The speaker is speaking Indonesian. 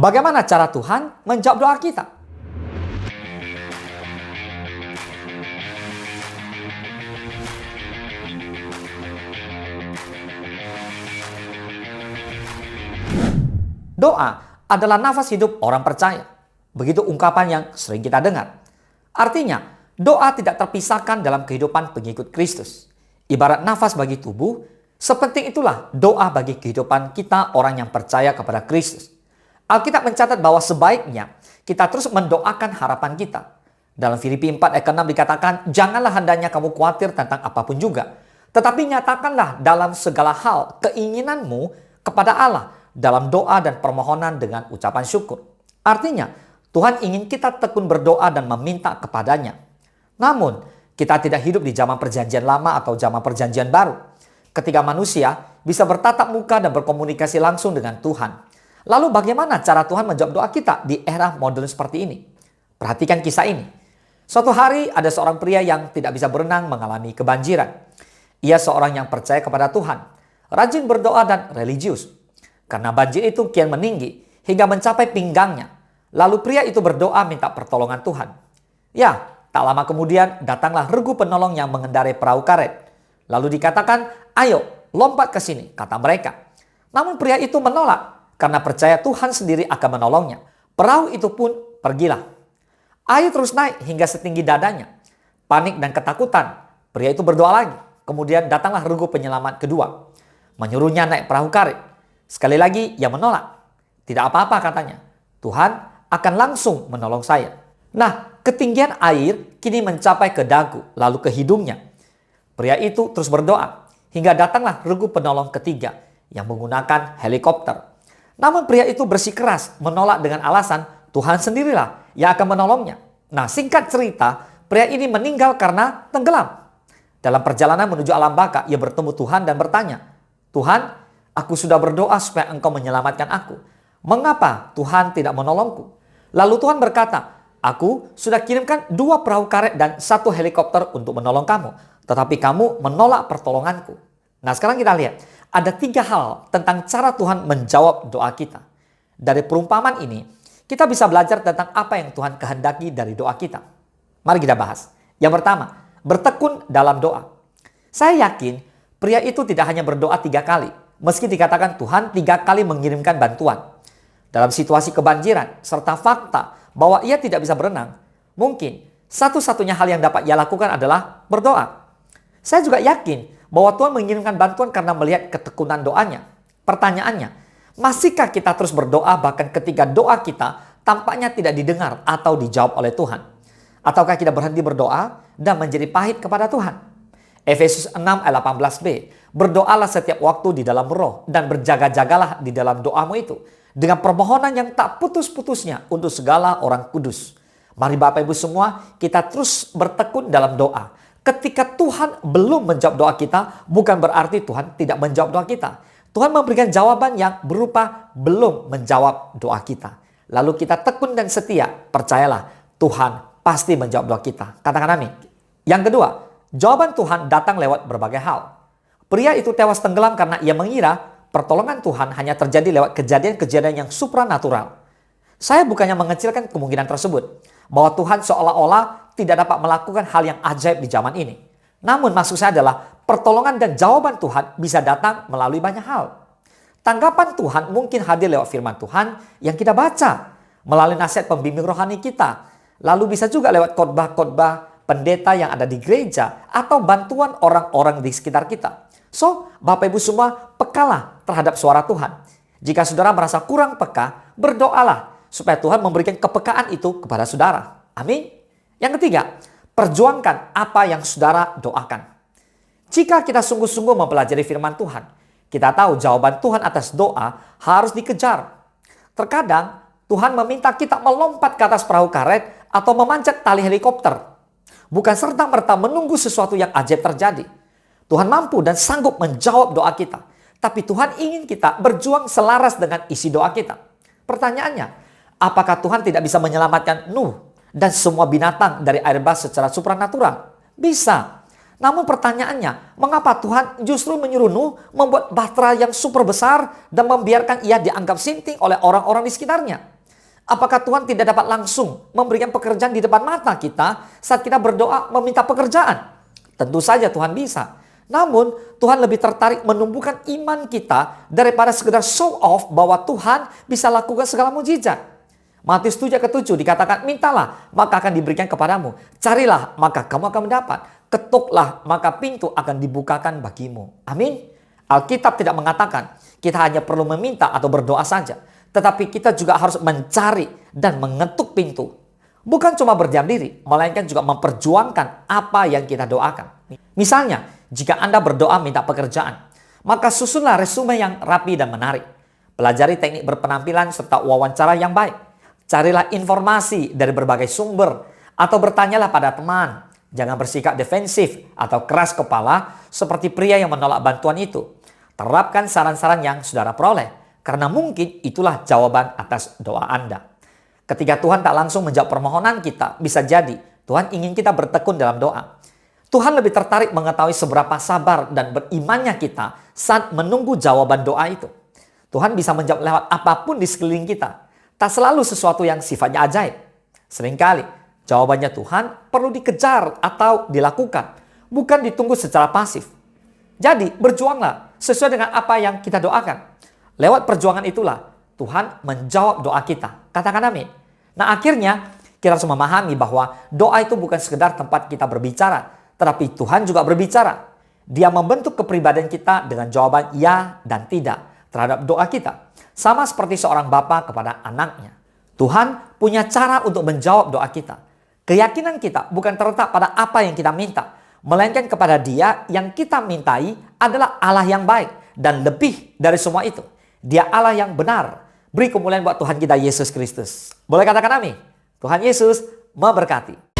Bagaimana cara Tuhan menjawab doa kita? Doa adalah nafas hidup orang percaya. Begitu ungkapan yang sering kita dengar. Artinya, doa tidak terpisahkan dalam kehidupan pengikut Kristus. Ibarat nafas bagi tubuh, sepenting itulah doa bagi kehidupan kita orang yang percaya kepada Kristus. Alkitab mencatat bahwa sebaiknya kita terus mendoakan harapan kita. Dalam Filipi 4 ayat 6 dikatakan, janganlah hendaknya kamu khawatir tentang apapun juga. Tetapi nyatakanlah dalam segala hal keinginanmu kepada Allah dalam doa dan permohonan dengan ucapan syukur. Artinya, Tuhan ingin kita tekun berdoa dan meminta kepadanya. Namun, kita tidak hidup di zaman perjanjian lama atau zaman perjanjian baru. Ketika manusia bisa bertatap muka dan berkomunikasi langsung dengan Tuhan. Lalu bagaimana cara Tuhan menjawab doa kita di era modern seperti ini? Perhatikan kisah ini. Suatu hari ada seorang pria yang tidak bisa berenang mengalami kebanjiran. Ia seorang yang percaya kepada Tuhan, rajin berdoa dan religius. Karena banjir itu kian meninggi hingga mencapai pinggangnya. Lalu pria itu berdoa minta pertolongan Tuhan. Ya, tak lama kemudian datanglah regu penolong yang mengendarai perahu karet. Lalu dikatakan, ayo lompat ke sini, kata mereka. Namun pria itu menolak karena percaya Tuhan sendiri akan menolongnya. Perahu itu pun pergilah. Air terus naik hingga setinggi dadanya. Panik dan ketakutan, pria itu berdoa lagi. Kemudian datanglah regu penyelamat kedua. Menyuruhnya naik perahu karet. Sekali lagi ia menolak. Tidak apa-apa katanya. Tuhan akan langsung menolong saya. Nah, ketinggian air kini mencapai ke dagu, lalu ke hidungnya. Pria itu terus berdoa. Hingga datanglah regu penolong ketiga yang menggunakan helikopter. Namun pria itu bersikeras menolak dengan alasan Tuhan sendirilah yang akan menolongnya. Nah, singkat cerita, pria ini meninggal karena tenggelam. Dalam perjalanan menuju alam baka, ia bertemu Tuhan dan bertanya, Tuhan, aku sudah berdoa supaya Engkau menyelamatkan aku. Mengapa Tuhan tidak menolongku? Lalu Tuhan berkata, aku sudah kirimkan 2 perahu karet dan 1 helikopter untuk menolong kamu. Tetapi kamu menolak pertolonganku. Nah, sekarang kita lihat. Ada 3 hal tentang cara Tuhan menjawab doa kita. Dari perumpamaan ini, kita bisa belajar tentang apa yang Tuhan kehendaki dari doa kita. Mari kita bahas. Yang pertama, bertekun dalam doa. Saya yakin pria itu tidak hanya berdoa 3 kali. Meski dikatakan Tuhan 3 kali mengirimkan bantuan. Dalam situasi kebanjiran serta fakta bahwa ia tidak bisa berenang, mungkin satu-satunya hal yang dapat ia lakukan adalah berdoa. Saya juga yakin bahwa Tuhan mengirimkan bantuan karena melihat ketekunan doanya. Pertanyaannya, masihkah kita terus berdoa bahkan ketika doa kita tampaknya tidak didengar atau dijawab oleh Tuhan? Ataukah kita berhenti berdoa dan menjadi pahit kepada Tuhan? Efesus 6 ayat 18b, berdoalah setiap waktu di dalam roh dan berjaga-jagalah di dalam doamu itu dengan permohonan yang tak putus-putusnya untuk segala orang kudus. Mari Bapak Ibu semua, kita terus bertekun dalam doa. Ketika Tuhan belum menjawab doa kita, bukan berarti Tuhan tidak menjawab doa kita. Tuhan memberikan jawaban yang berupa belum menjawab doa kita. Lalu kita tekun dan setia, percayalah Tuhan pasti menjawab doa kita. Katakan amin. Yang kedua, jawaban Tuhan datang lewat berbagai hal. Pria itu tewas tenggelam karena ia mengira pertolongan Tuhan hanya terjadi lewat kejadian-kejadian yang supranatural. Saya bukannya mengecilkan kemungkinan tersebut, bahwa Tuhan seolah-olah tidak dapat melakukan hal yang ajaib di zaman ini. Namun maksud saya adalah pertolongan dan jawaban Tuhan bisa datang melalui banyak hal. Tanggapan Tuhan mungkin hadir lewat firman Tuhan yang kita baca, melalui nasihat pembimbing rohani kita, lalu bisa juga lewat khotbah-khotbah pendeta yang ada di gereja, atau bantuan orang-orang di sekitar kita. So, Bapak Ibu semua, pekalah terhadap suara Tuhan. Jika saudara merasa kurang peka, berdoalah supaya Tuhan memberikan kepekaan itu kepada saudara. Amin. Yang ketiga, perjuangkan apa yang saudara doakan. Jika kita sungguh-sungguh mempelajari firman Tuhan, kita tahu jawaban Tuhan atas doa harus dikejar. Terkadang, Tuhan meminta kita melompat ke atas perahu karet atau memanjat tali helikopter. Bukan serta-merta menunggu sesuatu yang ajaib terjadi. Tuhan mampu dan sanggup menjawab doa kita. Tapi Tuhan ingin kita berjuang selaras dengan isi doa kita. Pertanyaannya, apakah Tuhan tidak bisa menyelamatkan Nuh dan semua binatang dari air bah secara supranatural? Bisa. Namun pertanyaannya, mengapa Tuhan justru menyuruh Nuh membuat bahtera yang super besar dan membiarkan ia dianggap sinting oleh orang-orang di sekitarnya? Apakah Tuhan tidak dapat langsung memberikan pekerjaan di depan mata kita saat kita berdoa meminta pekerjaan? Tentu saja Tuhan bisa. Namun Tuhan lebih tertarik menumbuhkan iman kita daripada sekedar show off bahwa Tuhan bisa lakukan segala mujizat. Matius 7 ayat 7 dikatakan, mintalah maka akan diberikan kepadamu. Carilah maka kamu akan mendapat. Ketuklah maka pintu akan dibukakan bagimu. Amin. Alkitab tidak mengatakan kita hanya perlu meminta atau berdoa saja. Tetapi kita juga harus mencari dan mengetuk pintu. Bukan cuma berdiam diri, melainkan juga memperjuangkan apa yang kita doakan. Misalnya, jika Anda berdoa minta pekerjaan, maka susunlah resume yang rapi dan menarik. Pelajari teknik berpenampilan serta wawancara yang baik. Carilah informasi dari berbagai sumber atau bertanyalah pada teman. Jangan bersikap defensif atau keras kepala seperti pria yang menolak bantuan itu. Terapkan saran-saran yang saudara peroleh. Karena mungkin itulah jawaban atas doa Anda. Ketika Tuhan tak langsung menjawab permohonan kita, bisa jadi Tuhan ingin kita bertekun dalam doa. Tuhan lebih tertarik mengetahui seberapa sabar dan berimannya kita saat menunggu jawaban doa itu. Tuhan bisa menjawab lewat apapun di sekeliling kita. Tak selalu sesuatu yang sifatnya ajaib. Seringkali jawabannya Tuhan perlu dikejar atau dilakukan, bukan ditunggu secara pasif. Jadi berjuanglah sesuai dengan apa yang kita doakan. Lewat perjuangan itulah Tuhan menjawab doa kita. Katakan amin. Nah akhirnya kita harus memahami bahwa doa itu bukan sekedar tempat kita berbicara, tetapi Tuhan juga berbicara. Dia membentuk kepribadian kita dengan jawaban ya dan tidak terhadap doa kita. Sama seperti seorang bapa kepada anaknya. Tuhan punya cara untuk menjawab doa kita. Keyakinan kita bukan terletak pada apa yang kita minta, melainkan kepada Dia yang kita mintai adalah Allah yang baik dan lebih dari semua itu. Dia Allah yang benar. Beri kemuliaan buat Tuhan kita Yesus Kristus. Boleh katakan amin? Tuhan Yesus memberkati.